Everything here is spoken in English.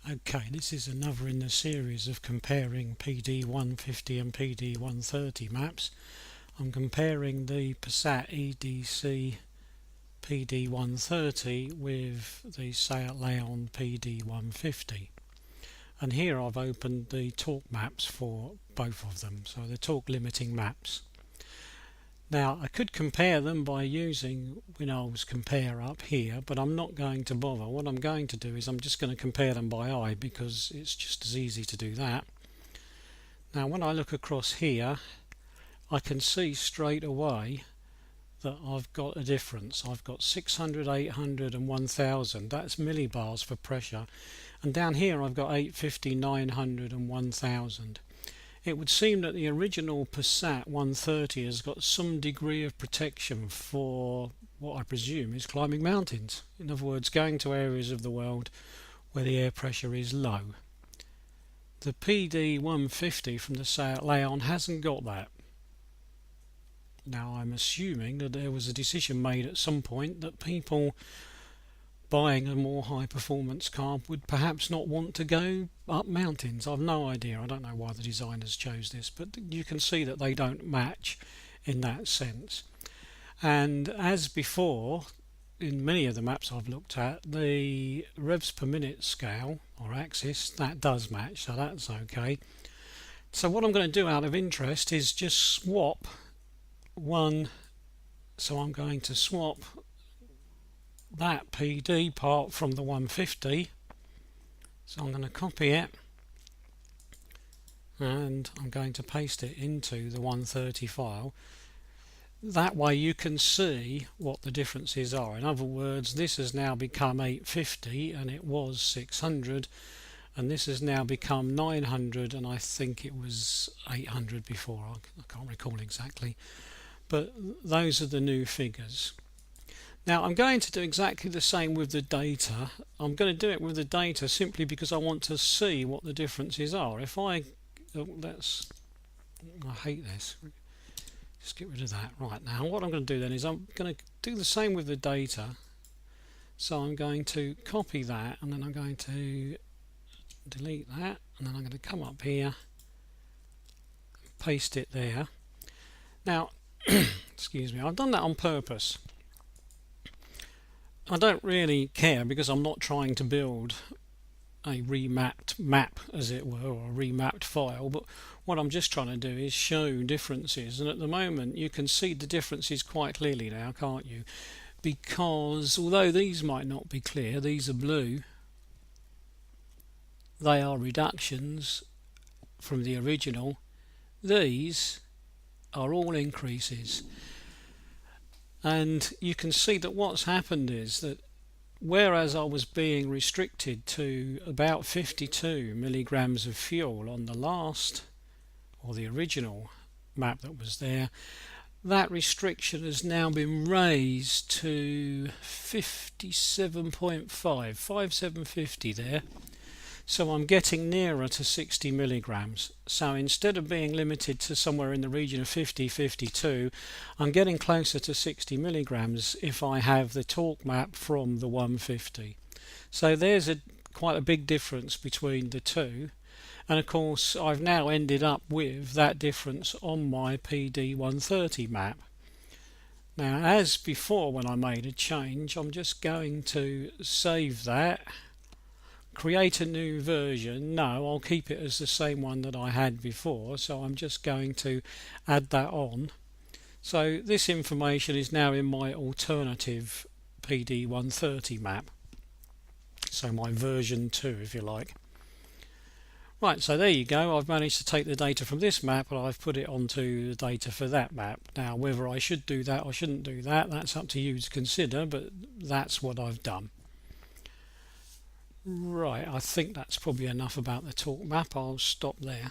Okay, this is another in the series of comparing PD150 and PD130 maps. I'm comparing the Passat EDC PD130 with the Seat Leon PD150. And here I've opened the torque maps for both of them, so the torque limiting maps. Now I could compare them by using Winol's compare up here, but I'm not going to bother. What I'm going to do is I'm just going to compare them by eye because it's just as easy to do that. Now when I look across here, I can see straight away that I've got a difference. I've got 600, 800 and 1000. That's millibars for pressure. And down here I've got 850, 900 and 1000. It would seem that the original Passat 130 has got some degree of protection for what I presume is climbing mountains. In other words, going to areas of the world where the air pressure is low. The PD 150 from the Seat Leon hasn't got that. Now I'm assuming that there was a decision made at some point that people buying a more high performance car would perhaps not want to go up mountains. I've no idea. I don't know why the designers chose this, but you can see that they don't match in that sense. And as before, in many of the maps I've looked at, the revs per minute scale or axis, that does match, so that's okay. So what I'm going to do out of interest is just swap one. So I'm going to swap that PD part from the 150, so I'm going to copy it and I'm going to paste it into the 130 file. That way you can see what the differences are. In other words, this has now become 850 and it was 600, and this has now become 900 and I think it was 800 before. I can't recall exactly, but those are the new figures. Now I'm going to do exactly the same with the data. I'm going to do it with the data simply because I want to see what the differences are. If I I hate this. Just get rid of that. Right, now what I'm going to do then is I'm going to do the same with the data. So I'm going to copy that and then I'm going to delete that and then I'm going to come up here, paste it there. Now excuse me, I've done that on purpose. I don't really care because I'm not trying to build a remapped map, as it were, or a remapped file, but what I'm just trying to do is show differences, and at the moment you can see the differences quite clearly now, can't you? Because although these might not be clear, these are blue, they are reductions from the original. These are all increases. And you can see that what's happened is that whereas I was being restricted to about 52 milligrams of fuel on the last or the original map that was there, that restriction has now been raised to 57.5, 5750 there. So I'm getting nearer to 60 milligrams. So instead of being limited to somewhere in the region of 50, 52, I'm getting closer to 60 milligrams if I have the torque map from the 150. So there's quite a big difference between the two. And of course I've now ended up with that difference on my PD 130 map. Now as before when I made a change, I'm just going to save that. Create a new version. No, I'll keep it as the same one that I had before, so I'm just going to add that on. So this information is now in my alternative PD 130 map, so my version 2 if you like. Right, so there you go. I've managed to take the data from this map and I've put it onto the data for that map. Now whether I should do that or shouldn't do that, that's up to you to consider, but that's what I've done. Right, I think that's probably enough about the torque map. I'll stop there.